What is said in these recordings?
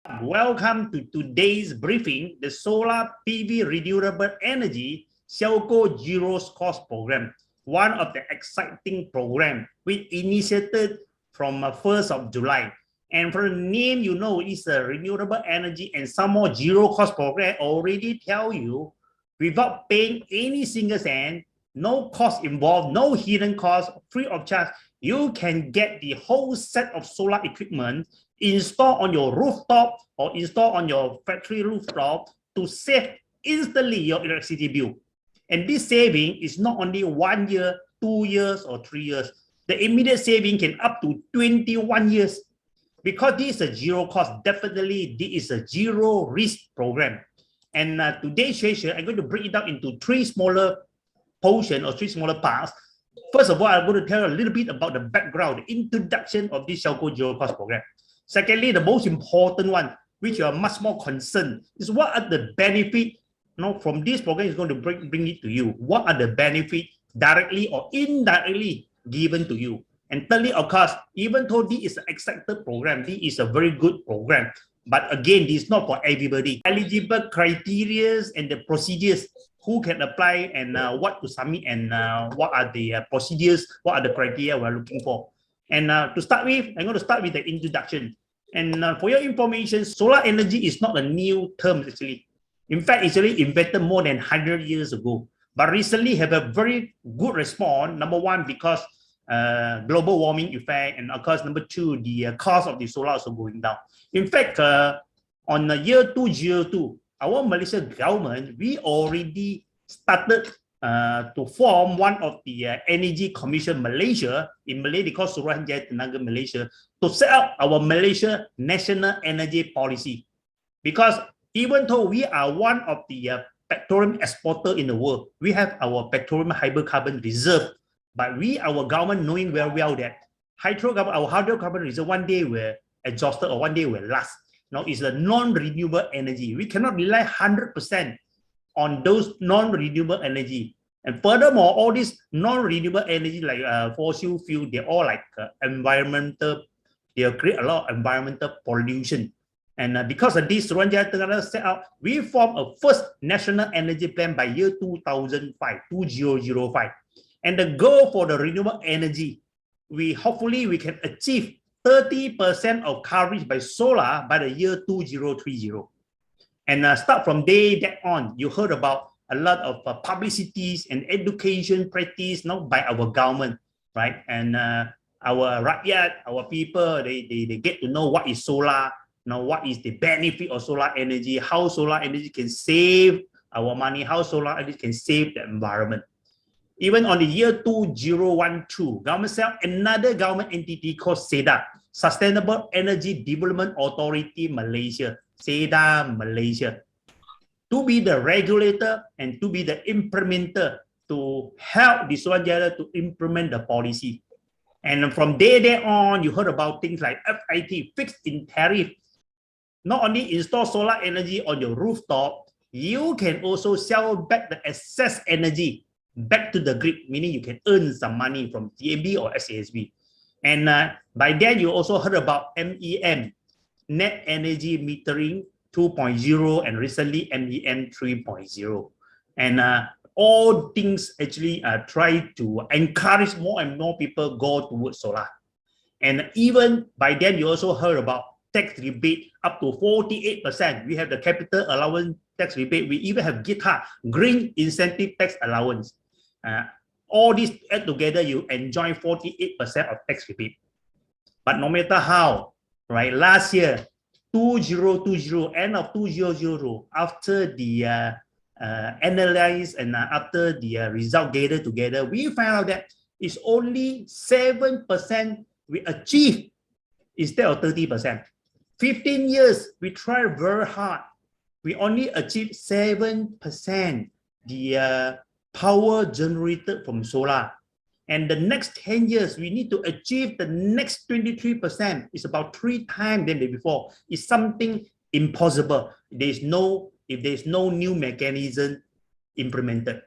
Welcome to today's briefing, the Solar PV Renewable Energy Selco Zero Cost Program, one of the exciting programs which initiated from 1st of July. And for the name, you know, it's a renewable energy and some more zero cost program already tell you without paying any single cent, no cost involved, no hidden cost, free of charge, you can get the whole set of solar equipment install on your rooftop or install on your factory rooftop to save instantly your electricity bill. And this saving is not only 1 year, 2 years, or 3 years. The immediate saving can up to 21 years. Because this is a zero cost, definitely this is a zero risk program. And today's session, I'm going to break it down into 3 smaller portions or 3 smaller parts. First of all, I'm going to tell you a little bit about the background, the introduction of this Selco Zero Cost program. Secondly, the most important one, which you are much more concerned, is what are the benefits from this program is going to bring it to you. What are the benefits directly or indirectly given to you? And thirdly, of course, even though this is an accepted program, this is a very good program. But again, this is not for everybody. Eligible criteria and the procedures, who can apply and what to submit and what are the procedures, what are the criteria we're looking for. And to start with, I'm going to start with the introduction. And for your information, solar energy is not a new term actually. In fact, it's actually invented more than 100 years ago. But recently have a very good response. Number one, because global warming effect, and of course, number two, the cost of the solar also going down. In fact, on the year 2002, our Malaysian government, we already started to form one of the Energy Commission Malaysia, in Malay they call Suruhanjaya Tenaga Malaysia, to set up our Malaysia National Energy Policy. Because even though we are one of the petroleum exporter in the world, we have our petroleum hydrocarbon reserve, but our government knowing very well that our hydrocarbon reserve one day will exhausted or one day will last. Now it's a non-renewable energy. We cannot rely 100% on those non-renewable energy. And furthermore, all these non-renewable energy like fossil fuel, they're all like environmental, they create a lot of environmental pollution. And because of this, Suruhanjaya Tenaga set out, we formed a first national energy plan by year 2005. And the goal for the renewable energy, hopefully we can achieve 30% of coverage by solar by the year 2030. And start from day that on, you heard about a lot of publicities and education practice by our government, right? And our rakyat, our people, they get to know what is solar, what is the benefit of solar energy, how solar energy can save our money, how solar energy can save the environment. Even on the year 2012, government set up another government entity called SEDA, Sustainable Energy Development Authority Malaysia, SEDA Malaysia, to be the regulator and to be the implementer to help the Suruhanjaya to implement the policy. And from day on, you heard about things like FIT, fixed in tariff. Not only install solar energy on your rooftop, you can also sell back the excess energy back to the grid, meaning you can earn some money from TAB or SASB. And by then, you also heard about MEM, Net Energy Metering 2.0, and recently MEM 3.0. And all things actually try to encourage more and more people go towards solar. And even by then, you also heard about tax rebate up to 48%. We have the capital allowance tax rebate. We even have green incentive tax allowance. All this add together, you enjoy 48% of tax rebate. But no matter how, right? Last year, 2020, end of 2000, after the analyze and after the result gathered together, we found out that it's only 7% we achieve instead of 30%. 15 years, we tried very hard. We only achieved 7% the power generated from solar. And the next 10 years, we need to achieve the next 23%. It's about 3 times than the before. It's something impossible. If there's no new mechanism implemented.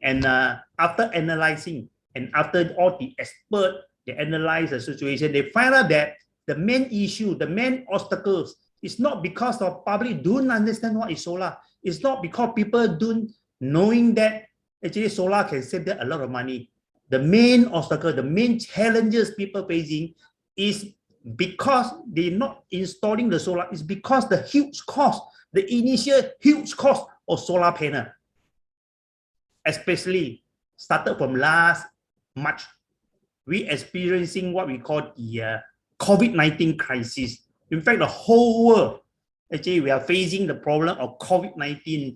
And after analyzing and after all the experts, they analyze the situation, they find out that the main issue, the main obstacles It's not because the public don't understand what is solar. It's not because people don't knowing that actually solar can save them a lot of money. The main obstacle, the main challenges people facing is because they're not installing the solar. It's because the huge cost, the initial huge cost of solar panel, especially started from last March. We experiencing what we call the COVID-19 crisis. In fact, the whole world, actually, we are facing the problem of COVID-19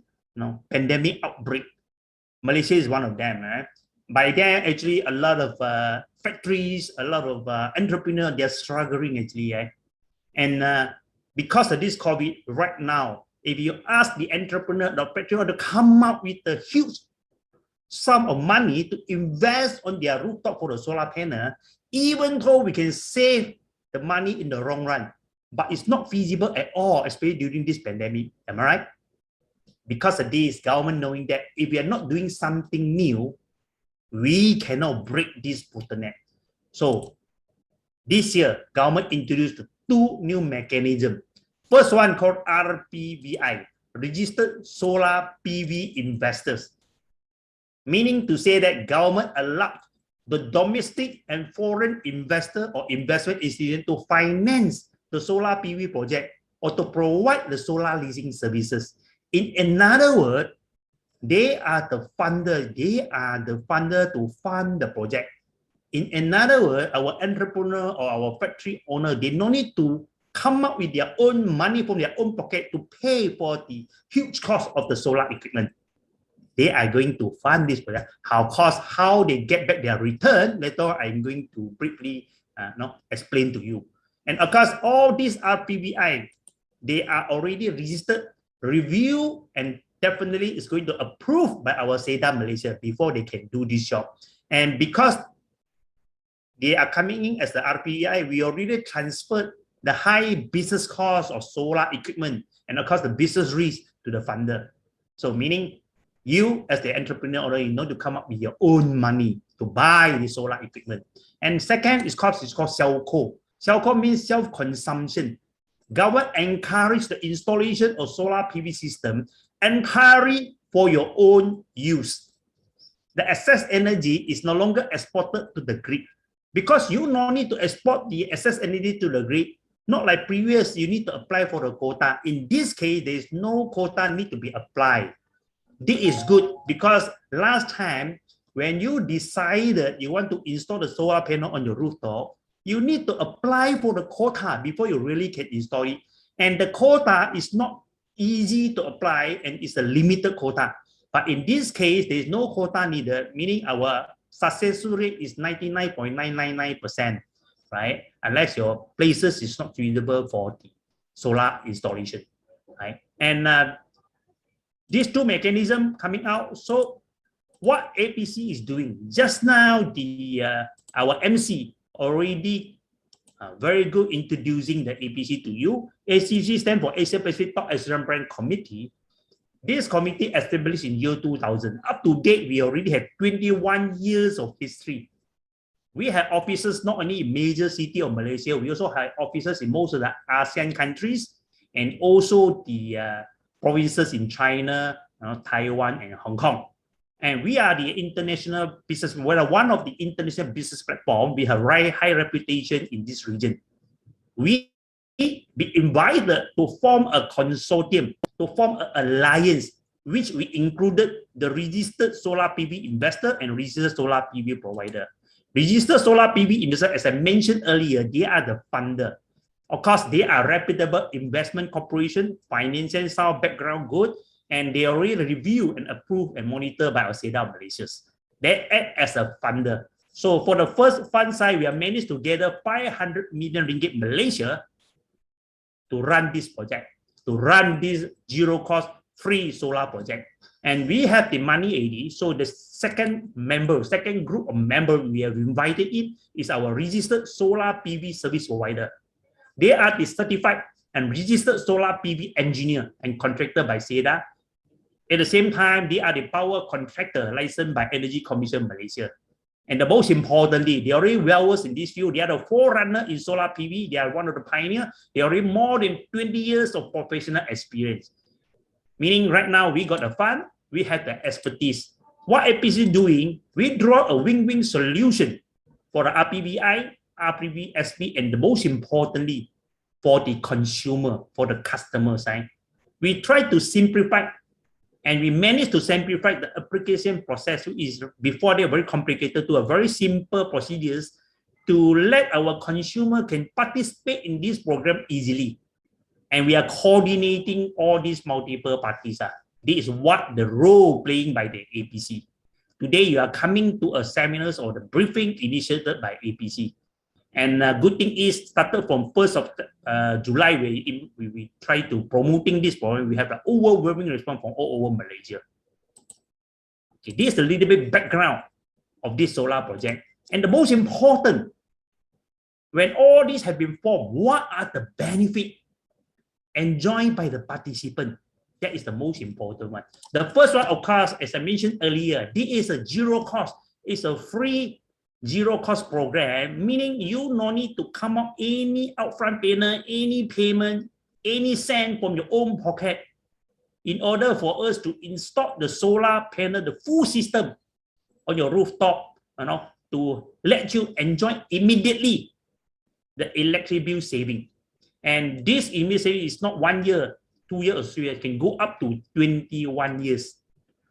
pandemic outbreak. Malaysia is one of them. By then, actually, a lot of factories, a lot of entrepreneurs, they're struggling actually. And because of this COVID, right now, if you ask the entrepreneur, the factory to come up with a huge sum of money to invest on their rooftop for the solar panel, even though we can save the money in the long run, but it's not feasible at all, especially during this pandemic. Am I right? Because of this, government knowing that if we are not doing something new, we cannot break this bottleneck. So this year, government introduced two new mechanisms. First one called RPVI, Registered Solar PV Investors, meaning to say that government allowed the domestic and foreign investor or investment institution to finance the solar PV project or to provide the solar leasing services. In another word, they are the funder. They are the funder to fund the project. In another word, our entrepreneur or our factory owner, they don't need to come up with their own money from their own pocket to pay for the huge cost of the solar equipment. They are going to fund this project. How they get back their return, later I'm going to briefly explain to you. And of course, all these RPVI, they are already registered, reviewed, and definitely is going to approve by our SEDA Malaysia before they can do this job. And because they are coming in as the RPVI, we already transferred the high business cost of solar equipment and of course the business risk to the funder. So meaning you as the entrepreneur already know to come up with your own money to buy the solar equipment. And second is called self-co. Self-co means self-consumption. Government encourage the installation of solar PV system entirely for your own use. The excess energy is no longer exported to the grid because you no need to export the excess energy to the grid. Not like previous, you need to apply for a quota. In this case, there is no quota need to be applied. This is good because last time when you decided you want to install the solar panel on your rooftop, you need to apply for the quota before you really can install it. And the quota is not easy to apply and it's a limited quota. But in this case, there is no quota needed, meaning our success rate is 99.999%, right? Unless your places is not suitable for the solar installation, right? And these two mechanisms coming out. So what APC is doing just now, our MC already very good introducing the APC to you. ACC stands for Asia Pacific Top Excellence Brand Committee. This committee established in year 2000. Up to date, we already have 21 years of history. We have offices not only in major city of Malaysia, we also have offices in most of the ASEAN countries and also the provinces in China, Taiwan, and Hong Kong. And we are the international business, we're one of the international business platform. We have very high reputation in this region. We be invited to form a consortium, to form an alliance, which we included the registered solar PV investor and registered solar PV provider. Registered solar PV investor, as I mentioned earlier, they are the funder. Of course, they are reputable investment corporation, financial sound background good, and they already review and approve and monitor by our SEDA Malaysia. They act as a funder. So for the first fund side, we have managed to gather 500 million ringgit Malaysia to run this project, to run this zero cost free solar project. And we have the money already. So the second group of members we have invited in is our registered solar PV service provider. They are the certified and registered solar PV engineer and contractor by SEDA. At the same time, they are the power contractor licensed by Energy Commission Malaysia. And the most importantly, they are already well versed in this field. They are the forerunner in solar PV. They are one of the pioneers. They are already more than 20 years of professional experience. Meaning right now we got the fund, we have the expertise. What APC is doing, we draw a win-win solution for the RPVI, RPVSP, and the most importantly, for the consumer, for the customer side. We try to simplify, and we managed to simplify the application process, which is before they were very complicated, to a very simple procedures to let our consumer can participate in this program easily. And we are coordinating all these multiple parties. This is what the role playing by the APC. Today, you are coming to a seminars or the briefing initiated by APC. And good thing is, started from 1st of July, we try to promoting this program. We have an overwhelming response from all over Malaysia. Okay, this is a little bit background of this solar project. And the most important, when all these have been formed, what are the benefits enjoyed by the participant? That is the most important one. The first one, of course, as I mentioned earlier, this is a zero cost. It's a free zero cost program, meaning you no need to come up any upfront payment, any payment, any cent from your own pocket in order for us to install the solar panel, the full system on your rooftop, to let you enjoy immediately the electric bill saving. And this immediate saving is not 1 year, 2 years, or 3 years, can go up to 21 years.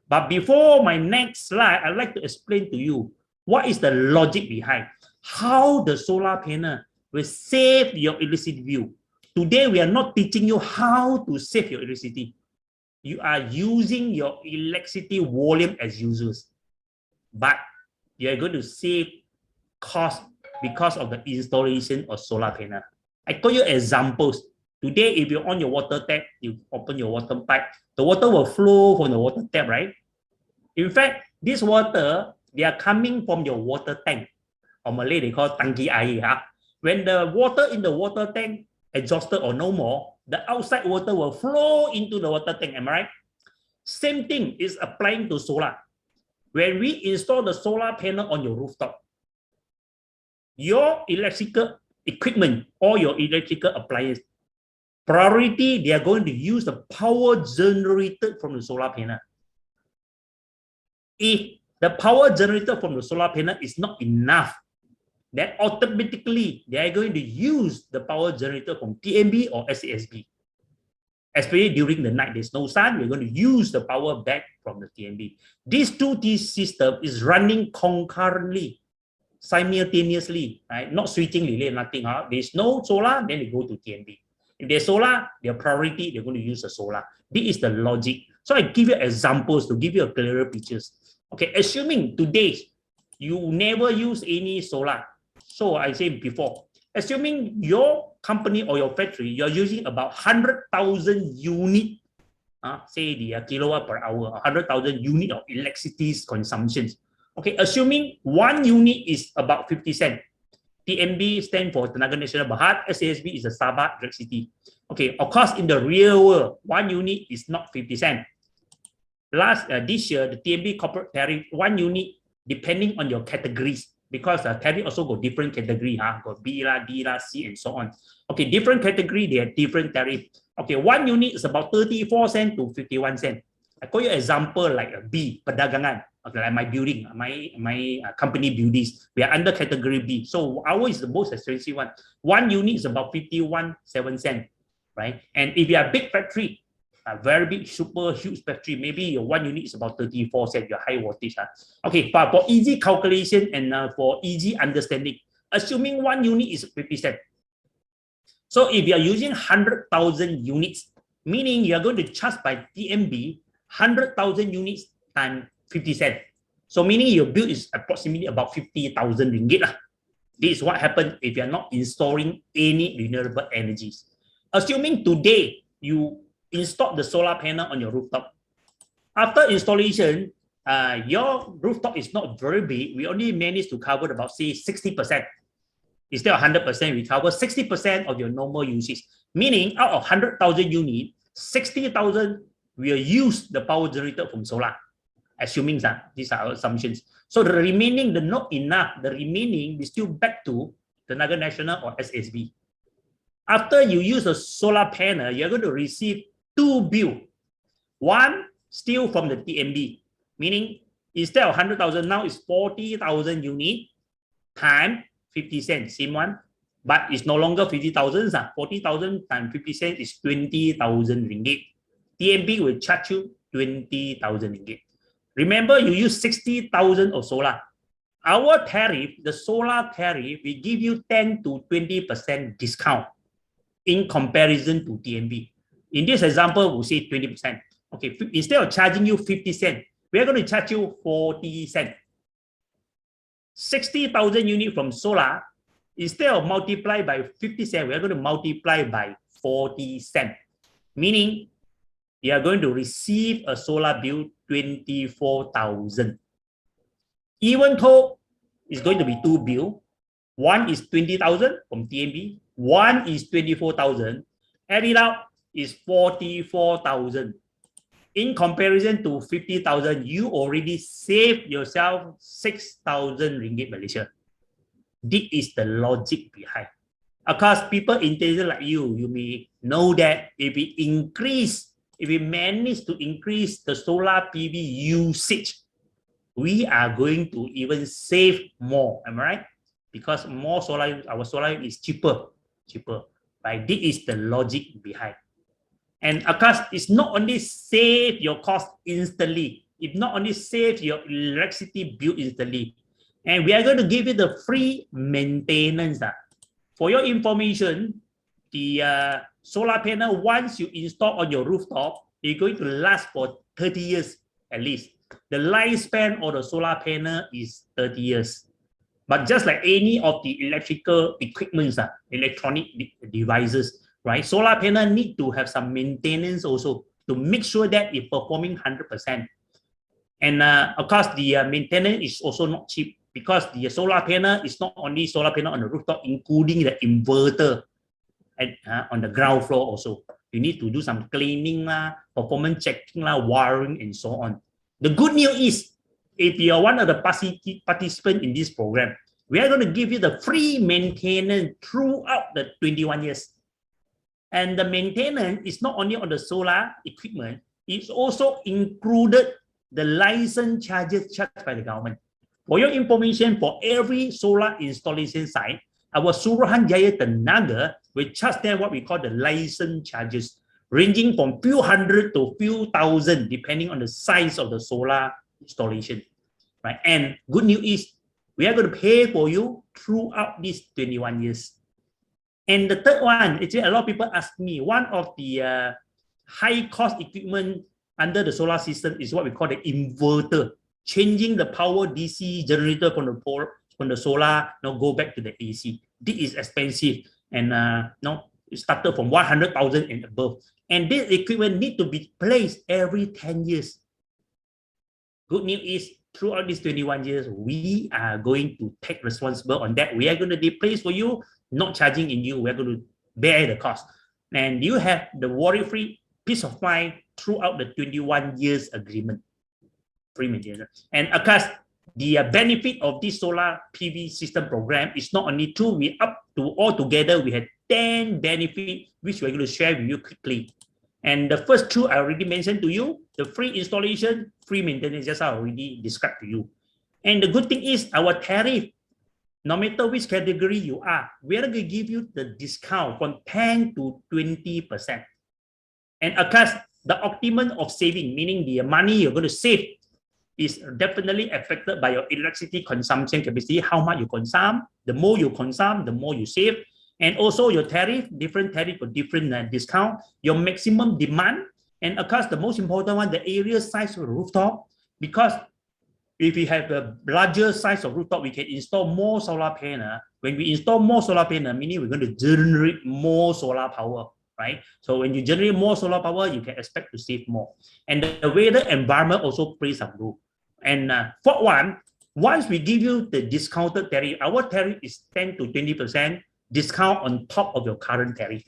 But before my next slide, I'd like to explain to you what is the logic behind how the solar panel will save your electricity bill. Today, we are not teaching you how to save your electricity. You are using your electricity volume as users, but you are going to save cost because of the installation of solar panel. I told you examples. Today, if you on your water tap, you open your water pipe, the water will flow from the water tap, right? In fact, this water, they are coming from your water tank. Or Malay, they call it tangki air. When the water in the water tank exhausted or no more, the outside water will flow into the water tank, am I right? Same thing is applying to solar. When we install the solar panel on your rooftop, your electrical equipment or your electrical appliance, priority, they are going to use the power generated from the solar panel. If the power generated from the solar panel is not enough, then automatically they are going to use the power generated from TMB or SASB. Especially during the night, there's no sun, we're going to use the power back from the TMB. These two system is running concurrently, simultaneously, right? Not switching relay, nothing. There's no solar, then they go to TMB. If there's solar, their priority, they're going to use the solar. This is the logic. So I give you examples to give you a clearer pictures. Okay, assuming today you never use any solar. So I said before, assuming your company or your factory, you're using about 100,000 unit, say the kilowatt per hour, 100,000 unit of electricity consumptions. Okay, assuming 1 unit is about 50 cents. TMB stands for Tenaga Nasional Berhad, SASB is the Sabah Electricity. Okay, of course, in the real world, 1 unit is not 50 cents. This year, the TMB corporate tariff, 1 unit, depending on your categories, because the tariff also got different category, got B, D, C, and so on. Okay, different category, they have different tariff. Okay, 1 unit is about 34 cents to 51 cents. I call you example like a B, perdagangan. Okay, like my building, my company buildings, we are under category B. So ours is the most expensive one. 1 unit is about 51.7 cents, right? And if you are a big factory, a very big, super huge factory, maybe your 1 unit is about 34 cents, your high voltage. Okay, but for easy calculation and for easy understanding, assuming 1 unit is 50 cents. So if you are using 100,000 units, meaning you are going to charge by TMB 100,000 units times 50 cents. So meaning your bill is approximately about 50,000 ringgit. This is what happens if you are not installing any renewable energies. Assuming today you install the solar panel on your rooftop. After installation, your rooftop is not very big. We only managed to cover about, say, 60%. Instead of 100%, we cover 60% of your normal usage. Meaning out of 100,000 units, 60,000 will use the power generated from solar. assuming that these are our assumptions. So the remaining, the not enough, the remaining is still back to the Tenaga Nasional or SSB. After you use a solar panel, you're going to receive two bills. One still from the TMB, meaning instead of 100,000, now it's 40,000 unit times 50 cents, same one, but it's no longer 50,000. 40,000 times 50 cents is 20,000 ringgit. TMB will charge you 20,000 ringgit. Remember, you use 60,000 of solar. Our tariff, the solar tariff, we give you 10 to 20% discount in comparison to TMB. In this example, we'll say 20%. Okay, instead of charging you 50 cents, we are going to charge you 40 cents. 60,000 units from solar, instead of multiply by 50 cents, we are going to multiply by 40 cents. Meaning, you are going to receive a solar bill 24,000. Even though it's going to be two bills, one is 20,000 from TMB, one is 24,000, add it up is 44,000. In comparison to 50,000, you already saved yourself 6,000 ringgit Malaysia. This is the logic behind. Of course, people intelligent like you may know that if we manage to increase the solar PV usage, we are going to even save more. Am I right? Because more solar, our solar is cheaper. Right? This is the logic behind. And of course, it's not only save your cost instantly, it not only save your electricity bill instantly, and we are going to give you the free maintenance. For your information, the solar panel, once you install on your rooftop, it's going to last for 30 years at least. The lifespan of the solar panel is 30 years. But just like any of the electrical equipment, electronic devices, right? Solar panel need to have some maintenance also to make sure that it's performing 100%. And of course, the maintenance is also not cheap because the solar panel is not only solar panel on the rooftop, including the inverter on the ground floor also. You need to do some cleaning, performance checking, wiring, and so on. The good news is, if you are one of the participants in this program, we are going to give you the free maintenance throughout the 21 years. And the maintenance is not only on the solar equipment, it's also included the license charges charged by the government. For your information, for every solar installation site, our Suruhanjaya Tenaga will charge them what we call the license charges, ranging from few hundred to few thousand, depending on the size of the solar installation. Right? And good news is, we are going to pay for you throughout these 21 years. And the third one, actually, a lot of people ask me, one of the high-cost equipment under the solar system is what we call the inverter, changing the power DC generator from the solar, go back to the AC. This is expensive, and it started from 100,000 and above. And this equipment need to be placed every 10 years. Good news is, throughout these 21 years, we are going to take responsible on that. We are going to replace for you, not charging in you. We're going to bear the cost. And you have the worry-free peace of mind throughout the 21 years agreement. Free maintenance. And of course, the benefit of this solar PV system program is not only two, we up to all together, we had 10 benefits, which we're going to share with you quickly. And the first two I already mentioned to you, the free installation, free maintenance, just I already described to you. And the good thing is our tariff, no matter which category you are, we're going to give you the discount from 10 to 20%. And of course, the optimum of saving, meaning the money you're going to save, is definitely affected by your electricity consumption capacity, how much you consume. The more you consume, the more you save. And also your tariff, different tariff for different discount, your maximum demand, and of course, the most important one, the area size of the rooftop, because if we have a larger size of rooftop, we can install more solar panel. When we install more solar panel, meaning we're going to generate more solar power, right? So when you generate more solar power, you can expect to save more. And the weather environment also plays some role. And fourth one, once we give you the discounted tariff, our tariff is 10 to 20% discount on top of your current tariff.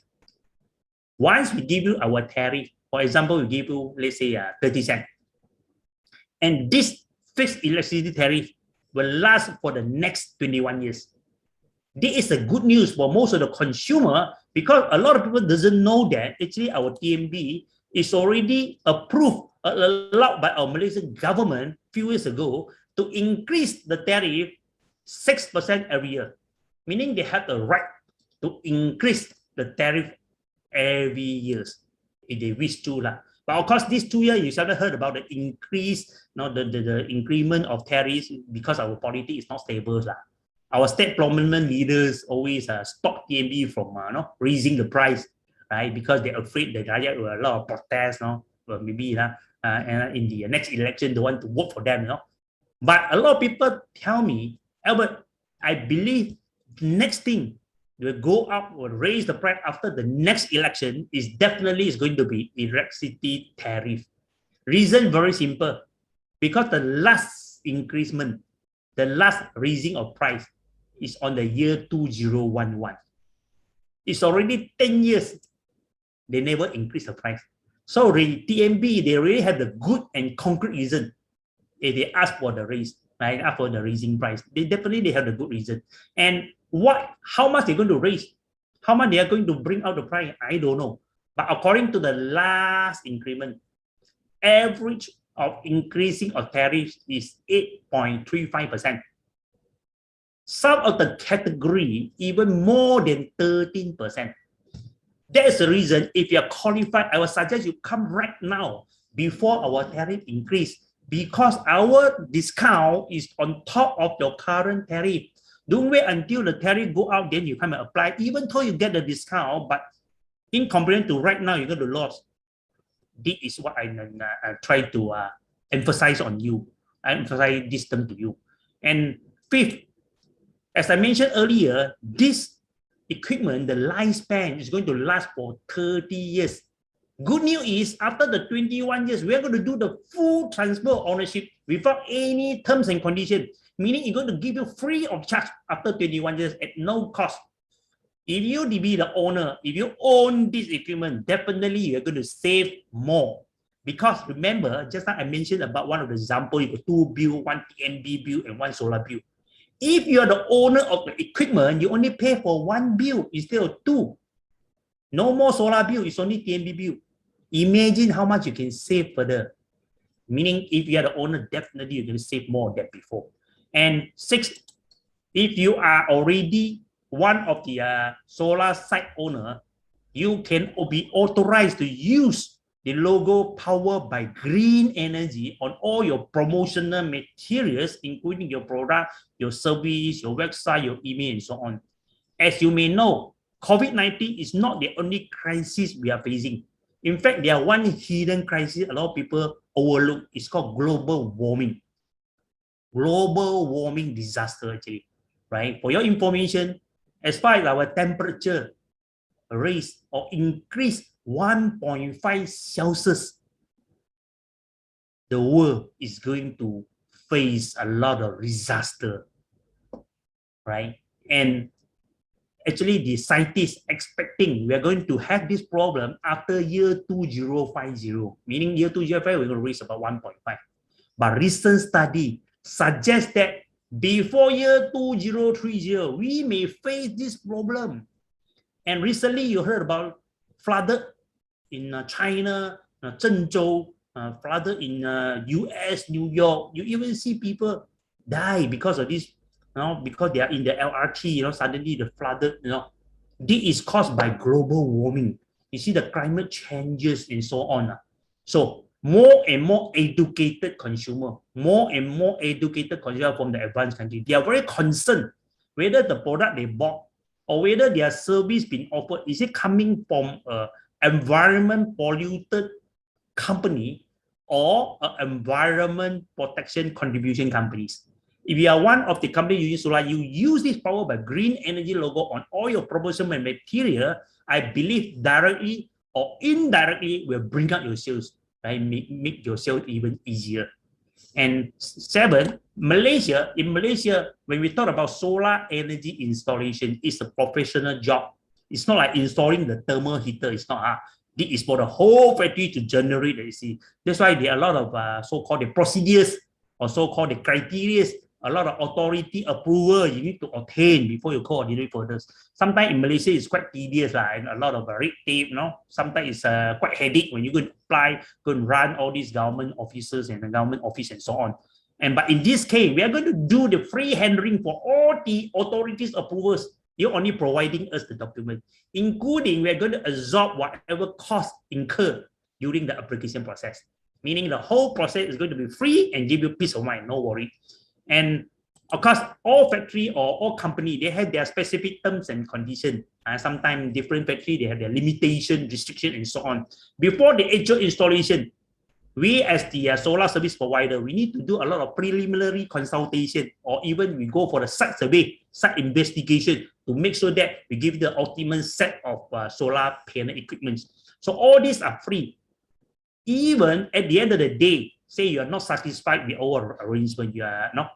Once we give you our tariff, for example, we give you, let's say, 30 cents. And this fixed electricity tariff will last for the next 21 years. This is a good news for most of the consumer because a lot of people doesn't know that actually our TMB is already approved, allowed by our Malaysian government a few years ago to increase the tariff 6% every year, meaning they have the right to increase the tariff every year if they wish to. But of course, these 2 years, you haven't heard about the increase, the increment of tariffs because our polity is not stable. Our state prominent leaders always stop TMB from raising the price, right? Because they're afraid that there will a lot of protests, maybe and in the next election, they want to vote for them, But a lot of people tell me, Albert, I believe the next thing will go up or raise the price after the next election is definitely going to be electricity tariff. Reason very simple, because the last increment, the last raising of price is on the year 2011. It's already 10 years. They never increase the price. So the TMB, they really have the good and concrete reason if they ask for the raise, right? Ask for the raising price. They definitely have the good reason. And how much they're going to raise, how much they are going to bring out the price, I don't know. But according to the last increment, average of increasing of tariffs is 8.35%. Some of the category even more than 13%. That is the reason if you are qualified, I would suggest you come right now before our tariff increase, because our discount is on top of your current tariff. Don't wait until the tariff go out, then you come and apply. Even though you get the discount, but in comparison to right now, you're going to lose. This is what I try to emphasize on you. I emphasize this term to you. And fifth, as I mentioned earlier, this equipment, the lifespan is going to last for 30 years. Good news is after the 21 years, we are going to do the full transfer of ownership without any terms and conditions, meaning it's going to give you free of charge after 21 years at no cost. If you be the owner, if you own this equipment, definitely you're going to save more. Because remember, just like I mentioned about one of the examples, you got 2 bills, 1 TMB bill, and 1 solar bill. If you're the owner of the equipment, you only pay for 1 bill instead of 2. No more solar bill, it's only TMB bill. Imagine how much you can save further. Meaning, if you are the owner, definitely you're going to save more than before. And 6, if you are already one of the solar site owner, you can be authorized to use the logo powered by green energy on all your promotional materials, including your product, your service, your website, your email, and so on. As you may know, COVID-19 is not the only crisis we are facing. In fact, there are one hidden crisis a lot of people overlook. It's called global warming. Global warming disaster, actually, right? For your information, as far as our temperature raise or increase 1.5 Celsius, the world is going to face a lot of disaster, right? And actually, the scientists expecting we are going to have this problem after year 2050, meaning year 2050, we're going to reach about 1.5. But recent study suggests that before year 2030, we may face this problem. And recently, you heard about flooded in China, Zhengzhou, flooded in US, New York. You even see people die because of this, because they are in the LRT, suddenly the flooded, This is caused by global warming. You see the climate changes and so on. So more and more educated consumer, from the advanced country, they are very concerned whether the product they bought or whether their service being offered, is it coming from an environment polluted company or an environment protection contribution companies. If you are one of the companies using solar, you use this power by green energy logo on all your promotional material, I believe directly or indirectly will bring up your sales, right? Make your sales even easier. And 7, in Malaysia, when we talk about solar energy installation, it's a professional job. It's not like installing the thermal heater. It's not. This is for the whole factory to generate the AC. That's why there are a lot of so-called the procedures or so-called the criteria, a lot of authority approval you need to obtain before you coordinate further. Sometimes in Malaysia it's quite tedious and a lot of red tape, Sometimes it's quite headache when you go and apply, go and run all these government officers and the government office and so on. But in this case, we are going to do the free handling for all the authorities approvals. You're only providing us the document, including we're going to absorb whatever cost incurred during the application process. Meaning the whole process is going to be free and give you peace of mind, no worry. And of course, all factory or all company, they have their specific terms and conditions. Sometimes different factory, they have their limitation, restriction, and so on. Before the actual installation, we as the solar service provider, we need to do a lot of preliminary consultation, or even we go for the site survey, site investigation to make sure that we give the ultimate set of solar panel equipment. So all these are free. Even at the end of the day, say you are not satisfied with our arrangement, you are not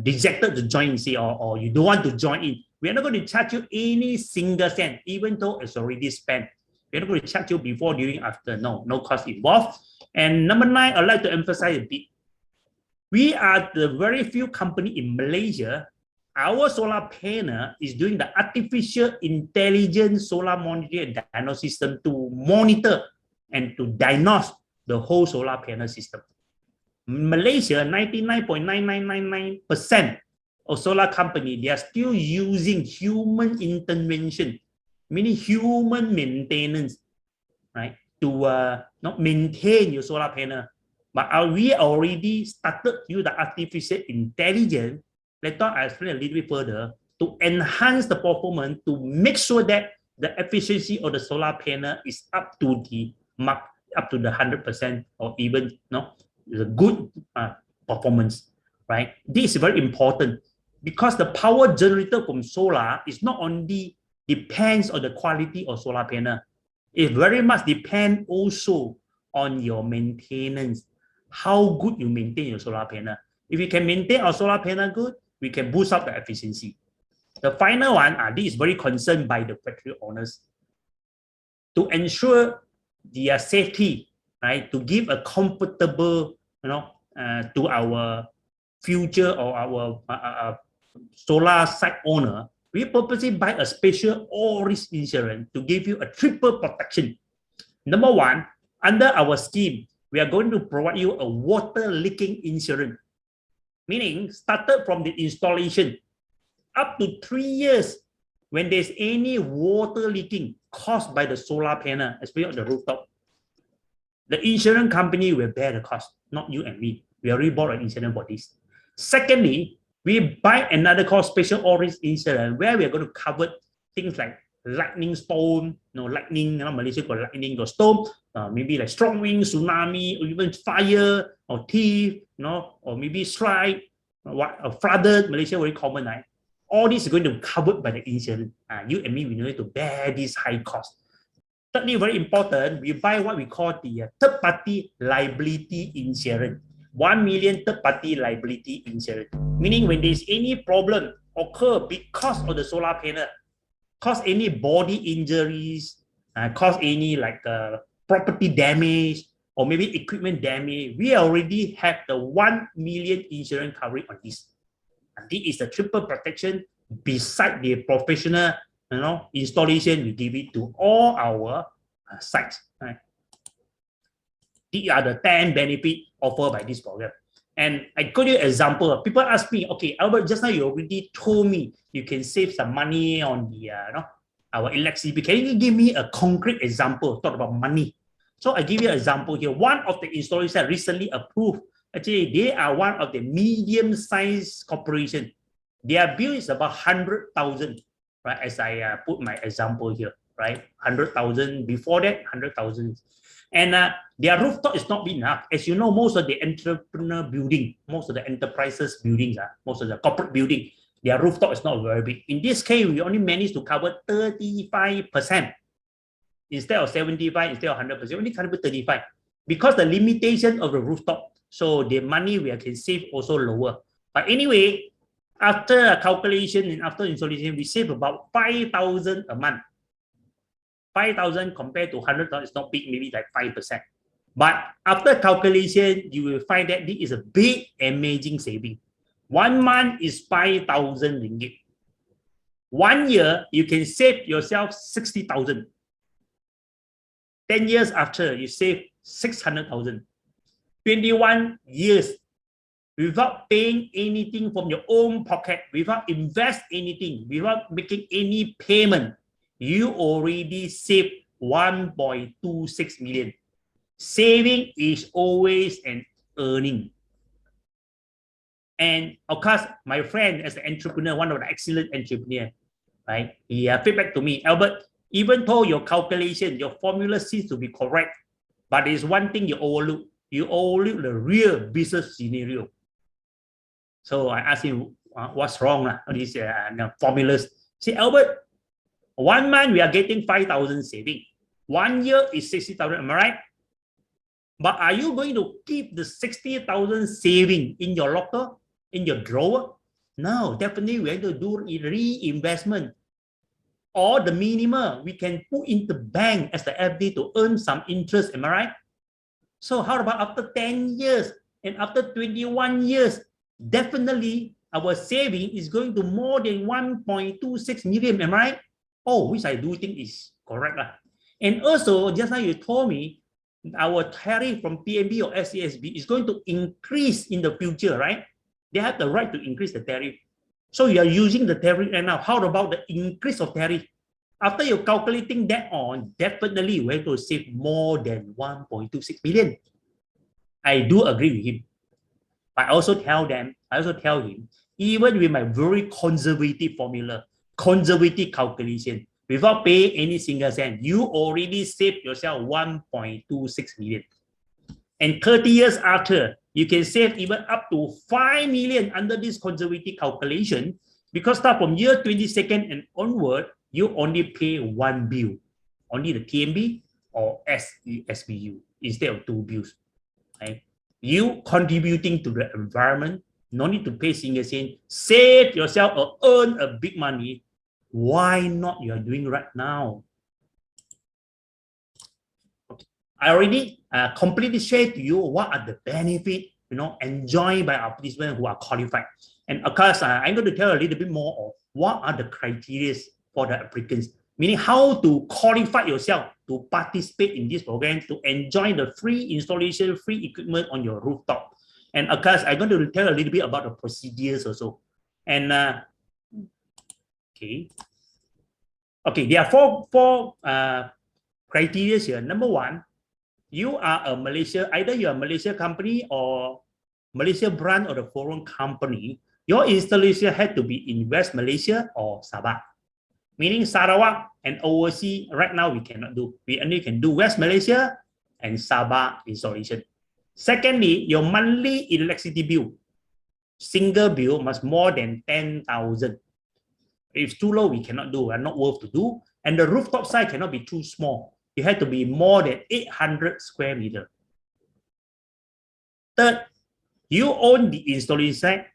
rejected to join, say, or you don't want to join in, we are not going to charge you any single cent, even though it's already spent. We're not going to charge you before, during, after. No cost involved. And number 9, I'd like to emphasize a bit. We are the very few company in Malaysia. Our solar panel is doing the artificial intelligence solar monitoring and diagnosis system to monitor and to diagnose the whole solar panel system. Malaysia, 99.9999% of solar company, they are still using human intervention, meaning human maintenance, right, to not maintain your solar panel. But we already started to use the artificial intelligence. Later, I'll explain a little bit further to enhance the performance, to make sure that the efficiency of the solar panel is up to the mark, up to the 100%, or even the good performance, right? This is very important because the power generated from solar is not only depends on the quality of solar panel. It very much depends also on your maintenance, how good you maintain your solar panel. If you can maintain our solar panel good, we can boost up the efficiency. The final one, this is very concerned by the factory owners. To ensure their safety, right, to give a comfortable, to our future or our solar site owner, we purposely buy a special all-risk insurance to give you a triple protection. Number 1, under our scheme, we are going to provide you a water leaking insurance, meaning started from the installation up to 3 years. When there's any water leaking caused by the solar panel, especially on the rooftop, the insurance company will bear the cost, not you and me. We already bought an insurance for this. Secondly, we buy another called special all-risk insurance, where we are going to cover things like lightning storm, lightning, Malaysia got lightning, got storm, maybe like strong wind, tsunami, or even fire, or thief, or maybe strike, flooded, Malaysia very common, right? All this is going to be covered by the insurance. You and me, we need to bear this high cost. Thirdly, very important, we buy what we call the third-party liability insurance. 1 million third-party liability insurance. Meaning when there's any problem occur because of the solar panel, cause any body injuries, cause any property damage, or maybe equipment damage, we already have the 1 million insurance coverage on this. And this is the triple protection beside the professional installation we give it to all our sites. Right? These are the 10 benefits offered by this program. And I give you an example. People ask me, okay, Albert, just now you already told me you can save some money on the our electricity. Can you give me a concrete example? Talk about money. So I give you an example here. One of the installations recently approved. Actually, they are one of the medium-sized corporation. Their bill is about 100,000, right? As I put my example here, right? 100,000. Before that, 100,000. And their rooftop is not big enough. As you know, most of the entrepreneur building, most of the enterprises buildings, most of the corporate building, their rooftop is not very big. In this case, we only managed to cover 35%. Instead of 75, instead of 100%, only cover 35. Because the limitation of the rooftop, so the money we can save also lower. But anyway, after a calculation and after installation, we save about 5,000 a month. 5,000 compared to 100,000 is not big, maybe like 5%. But after calculation, you will find that this is a big, amazing saving. 1 month is 5,000 ringgit. 1 year, you can save yourself 60,000. 10 years after, you save 600,000. 21 years without paying anything from your own pocket, without invest anything, without making any payment, you already saved 1.26 million. Saving is always an earning. And of course, my friend as an entrepreneur, one of the excellent entrepreneur, right? He feedback to me, Albert, even though your calculation, your formula seems to be correct, but there's one thing you overlook. You overlook the real business scenario. So I asked him, what's wrong with these formulas? He said, Albert, 1 month we are getting 5,000 saving. 1 year is 60,000, am I right? But are you going to keep the 60,000 saving in your locker, in your drawer? No, definitely we have to do reinvestment. Or the minimum we can put in the bank as the FD to earn some interest, am I right? So how about after 10 years and after 21 years, definitely our saving is going to more than 1.26 million, am I right? Oh, which I do think is correct. And also, just now you told me, our tariff from PNB or SCSB is going to increase in the future, right? They have the right to increase the tariff. So you are using the tariff right now. How about the increase of tariff? After you're calculating that on, definitely we have to save more than 1.26 million. I do agree with him. But I also tell him, even with my very conservative formula, conservative calculation, without paying any single cent, you already saved yourself 1.26 million. And 30 years after, you can save even up to 5 million under this conservative calculation, because start from year 22nd and onward, you only pay one bill, only the TMB or SESBU instead of two bills. Right? You contributing to the environment, no need to pay single cent, save yourself or earn a big money. Why not you are doing right now? Okay. I already completely shared to you what are the benefits, enjoyed by our participants who are qualified. And of course, I'm going to tell a little bit more of what are the criteria for the applicants, meaning how to qualify yourself to participate in this program, to enjoy the free installation, free equipment on your rooftop. And of course, I'm going to tell a little bit about the procedures also. And okay, there are four criteria here. Number one, you are a either you're a Malaysia company or Malaysia brand or the foreign company. Your installation had to be in West Malaysia or Sabah. Meaning Sarawak and overseas, right now we cannot do. We only can do West Malaysia and Sabah installation. Secondly, your monthly electricity bill, single bill must more than 10,000. If it's too low, we cannot do. Are not worth to do. And the rooftop size cannot be too small. It had to be more than 800 square meter. Third, you own the installation site,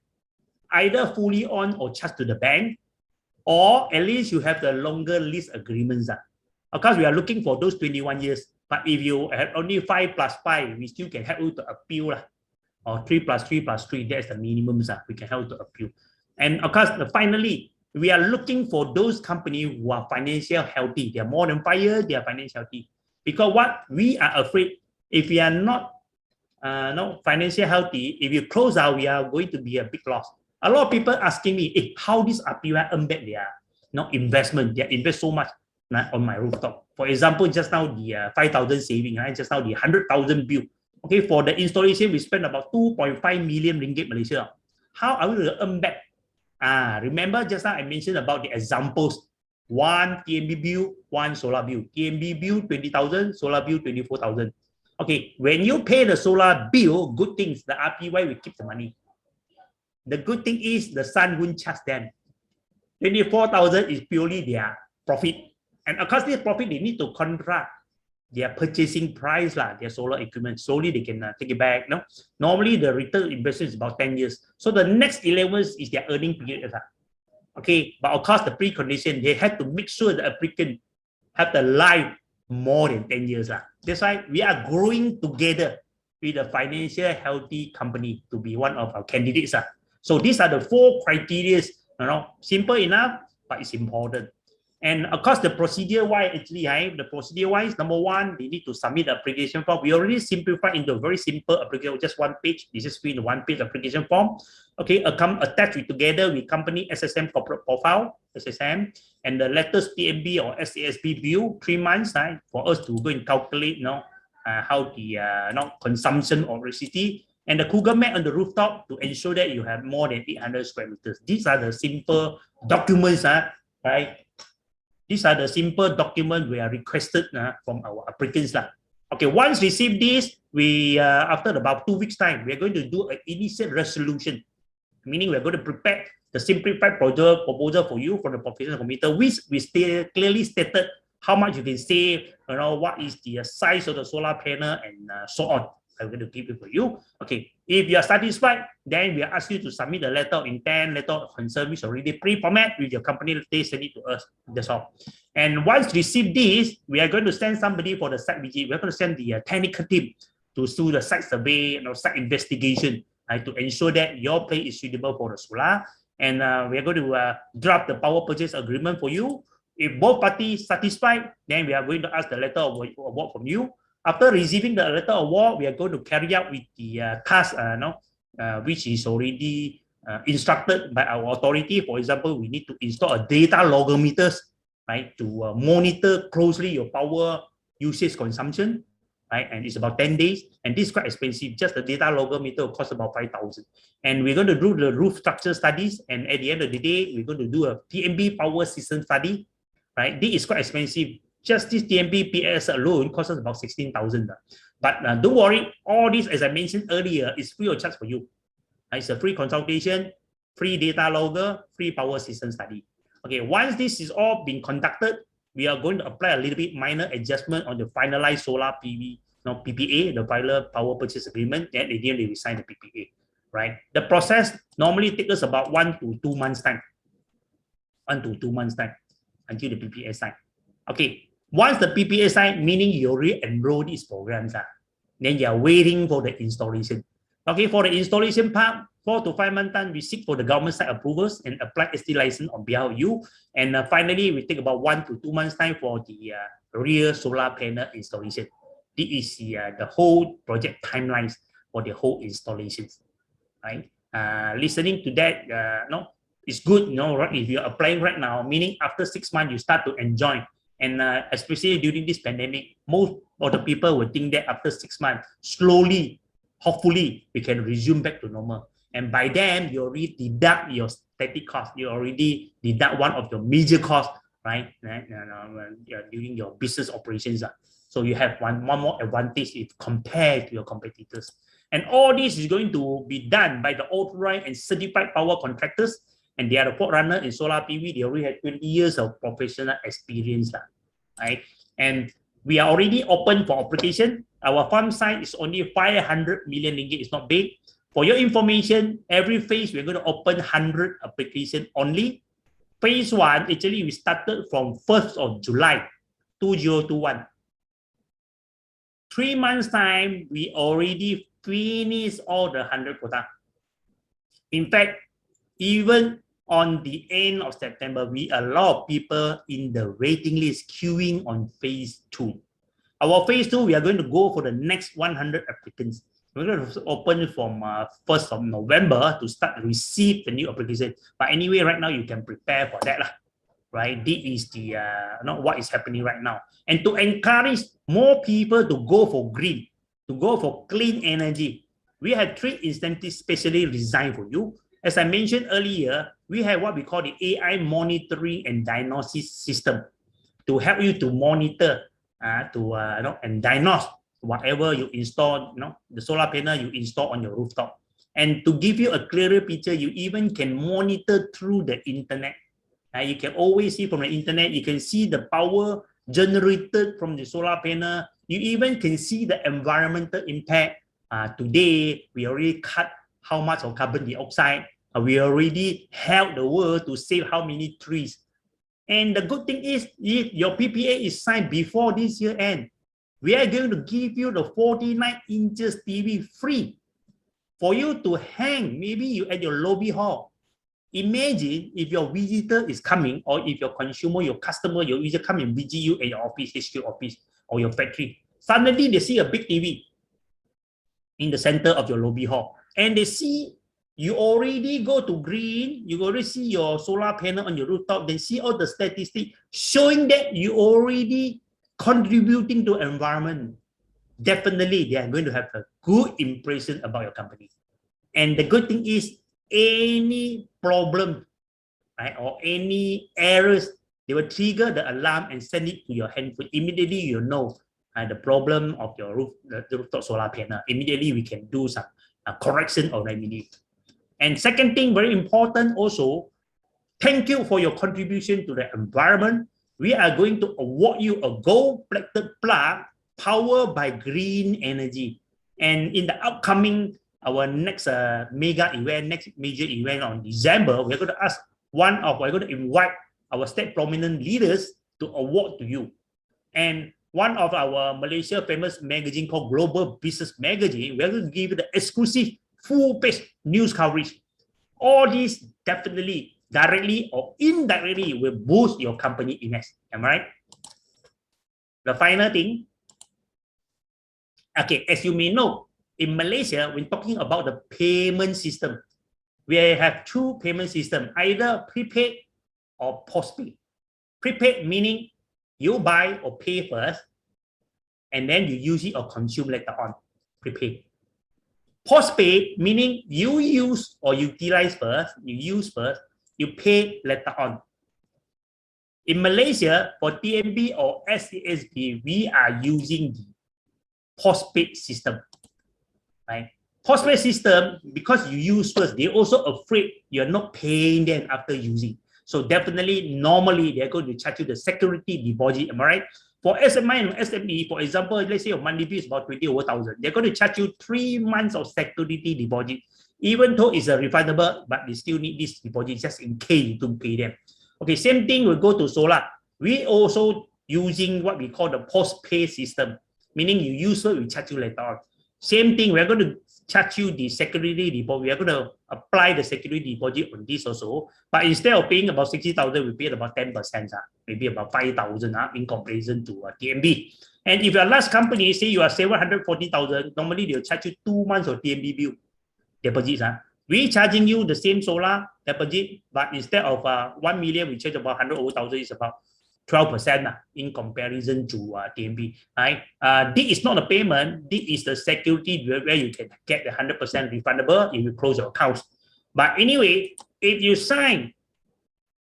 either fully owned or charged to the bank, or at least you have the longer lease agreements. Of course, we are looking for those 21 years. But if you have only 5 plus 5, we still can help you to appeal. Or 3 plus 3 plus 3, that's the minimum. We can help you to appeal. And of course, finally, we are looking for those companies who are financially healthy. They are more than 5 years, they are financially healthy. Because what we are afraid, if we are not financially healthy, if you close out, we are going to be a big loss. A lot of people asking me, how this RPY earn back their investment? They invest so much on my rooftop. For example, just now the 5,000 saving, right? Just now the 100,000 bill. Okay, for the installation, we spent about 2.5 million ringgit Malaysia. How are we going to earn back? Remember just now I mentioned about the examples. One TMB bill, one solar bill. TMB bill 20,000, solar bill 24,000. Okay, when you pay the solar bill, good things, the RPY will keep the money. The good thing is the sun won't charge them. 24,000 is purely their profit. And of course, this profit, they need to contract their purchasing price, their solar equipment. Slowly, they can take it back. No? Normally, the return investment is about 10 years. So the next 11 years is their earning period. Okay, but of course, the precondition, they had to make sure the applicant have the life more than 10 years. That's why we are growing together with a financial healthy company to be one of our candidates. So these are the 4 criteria, simple enough, but it's important. And of course, the procedure-wise, the procedure-wise, number 1, they need to submit the application form. We already simplified into a very simple application, just 1 page. This is in the 1-page application form. Okay, attached with together with company SSM corporate profile, SSM, and the latest TMB or SASB bill, 3 months, for us to go and calculate, how the consumption of electricity, and the Cougar map on the rooftop to ensure that you have more than 800 square meters. These are the simple documents, right? These are the simple documents we are requested from our applicants. Okay, once received this, we after about 2 weeks time, we are going to do an initial resolution, meaning we are going to prepare the simplified proposal for you from the professional committee, which we clearly stated how much you can save, what is the size of the solar panel, and so on. I'm going to keep it for you. Okay, if you are satisfied, then we ask you to submit the letter of intent, letter of concern, which already pre-format with your company. They send it to us. That's all. And once received this, we are going to send somebody for the site visit. We're going to send the technical team to do the site survey, site investigation, to ensure that your place is suitable for the solar. And we are going to draft the power purchase agreement for you. If both parties satisfied, then we are going to ask the letter of award from you. After receiving the letter of award, we are going to carry out with the task, which is already instructed by our authority. For example, we need to install a data logger meters, right, to monitor closely your power usage consumption, right? And it's about 10 days, and this is quite expensive. Just the data logger meter will cost about 5,000. And we're going to do the roof structure studies, and at the end of the day, we're going to do a TMB power system study, right? This is quite expensive. Just this TMB PS alone costs us about 16,000. But don't worry, all this, as I mentioned earlier, is free of charge for you. It's a free consultation, free data logger, free power system study. Okay, once this is all being conducted, we are going to apply a little bit minor adjustment on the finalized solar PV, PPA, the final power purchase agreement. Then at the end, we sign the PPA, right? The process normally takes us about 1 to 2 months time. 1 to 2 months time until the PPA sign. Okay. Once the PPA signed, meaning you already enroll these programs, then you are waiting for the installation. Okay, for the installation part, 4 to 5 months time, we seek for the government side approvals and apply ST license on behalf of you. And finally, we take about 1 to 2 months time for the real solar panel installation. This is the whole project timelines for the whole installations, right? Listening to that, it's good, if you're applying right now, meaning after 6 months, you start to enjoy. And especially during this pandemic, most of the people will think that after 6 months, slowly, hopefully, we can resume back to normal. And by then, you already deduct your static cost. You already deduct one of your major costs, right? During your business operations. So you have one more advantage if compared to your competitors. And all this is going to be done by the authorized and certified power contractors. And they are the forerunner in solar PV. They already have 20 years of professional experience, right? And we are already open for application. Our farm size is only 500 million ringgit. It's not big. For your information, every phase we're going to open 100 application only. Phase 1, actually, we started from 1st of July 2021. 3 months time, we already finished all the 100 quota. In fact, even on the end of September, we allow people in the waiting list queuing on phase 2. Our phase 2, we are going to go for the next 100 applicants. We're going to open from 1st of November to start to receive the new application. But anyway, right now, you can prepare for that, right? This is the what is happening right now. And to encourage more people to go for green, to go for clean energy, we have 3 incentives specially designed for you. As I mentioned earlier, we have what we call the AI monitoring and diagnosis system to help you to monitor, and diagnose whatever you install, the solar panel you install on your rooftop. And to give you a clearer picture, you even can monitor through the internet. You can always see from the internet, you can see the power generated from the solar panel. You even can see the environmental impact. Today, we already cut how much of carbon dioxide. We already helped the world to save how many trees. And the good thing is, if your PPA is signed before this year end, we are going to give you the 49 inches TV free for you to hang, maybe you at your lobby hall. Imagine if your visitor is coming, or if your consumer, your customer, your user come and visit you at your office, HQ office, or your factory. Suddenly they see a big TV in the center of your lobby hall, and they see you already go to green, you already see your solar panel on your rooftop, they see all the statistics showing that you already contributing to environment. Definitely, they are going to have a good impression about your company. And the good thing is, any problem, right, or any errors, they will trigger the alarm and send it to your handphone. Immediately, you know the problem of your the rooftop solar panel. Immediately, we can do some correction or remedy. And second thing, very important also, thank you for your contribution to the environment. We are going to award you a gold-plated plug powered by green energy. And in the upcoming, our next mega event, next major event on December, we're going to invite our state prominent leaders to award to you. And one of our Malaysia famous magazine called Global Business Magazine, we're going to give you the exclusive full-page news coverage. All these definitely, directly or indirectly, will boost your company image. Am I right? The final thing, okay, as you may know, in Malaysia, when talking about the payment system, we have two payment systems, either prepaid or postpaid. Prepaid meaning you buy or pay first, and then you use it or consume later on, prepaid. Postpaid meaning you use or utilize first, you use first, you pay later on. In Malaysia, for TNB or SCSB, we are using the postpaid system, right? Postpaid system, because you use first, they're also afraid you're not paying them after using. So definitely, normally, they're going to charge you the security deposit, am I right? For SMI and SME, for example, let's say your monthly fee is about 20 over 1,000. They're going to charge you 3 months of security deposit, even though it's a refundable, but they still need this deposit just in case you don't pay them. Okay, same thing will go to solar. We also using what we call the post-pay system, meaning you use first, we charge you later on. Same thing, we're going to charge you the security deposit. We are going to apply the security deposit on this also. But instead of paying about 60,000, we pay about 10%, maybe about 5,000 in comparison to TNB. And if you're a large company, say you are 740,000, normally they'll charge you 2 months of TNB bill deposits. We charging you the same solar deposit, but instead of 1 million, we charge about 100 over 1,000, it's about 12% in comparison to TNB. Right? This is not a payment. This is the security where you can get the 100% refundable if you close your accounts. But anyway, if you sign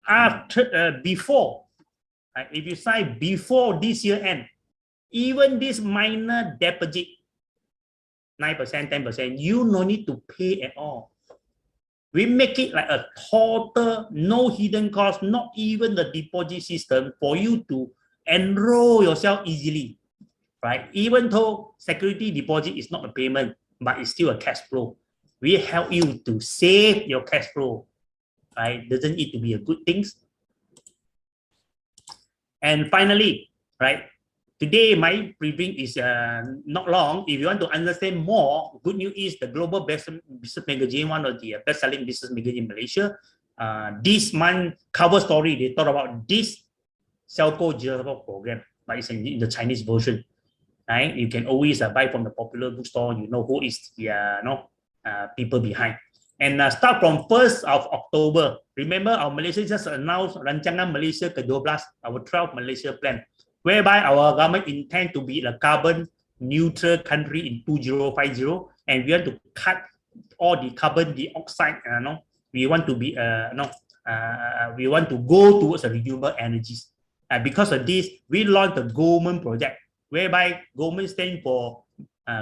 after before, if you sign before this year end, even this minor deposit, 9%, 10%, you no need to pay at all. We make it like a total, no hidden cost, not even the deposit system for you to enroll yourself easily, right? Even though security deposit is not a payment, but it's still a cash flow. We help you to save your cash flow, right? Doesn't need to be a good thing. And finally, right? Today, my briefing is not long. If you want to understand more, good news is the Global Business Magazine, one of the best-selling business magazine in Malaysia. This month cover story, they talk about this Xiaogo Zero program, but it's in the Chinese version. Right? You can always buy from the popular bookstore. You know who is the people behind. And start from 1st of October. Remember, our Malaysia just announced Rancangan Malaysia ke-12, our 12th Malaysia plan, whereby our government intend to be a carbon neutral country in 2050, and we want to cut all the carbon dioxide. We want to be we want to go towards renewable energies. Because of this, we launched the government project, whereby government stands for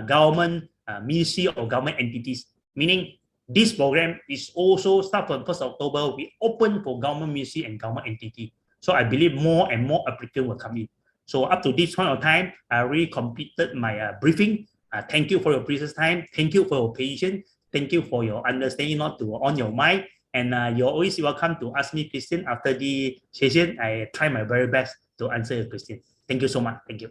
government ministry or government entities. Meaning, this program is also start from 1st October. We open for government ministry and government entity. So I believe more and more applicants will come in. So up to this point of time, I already completed my briefing. Thank you for your precious time. Thank you for your patience. Thank you for your understanding, not to on your mind. And you're always welcome to ask me question after the session. I try my very best to answer your question. Thank you so much. Thank you.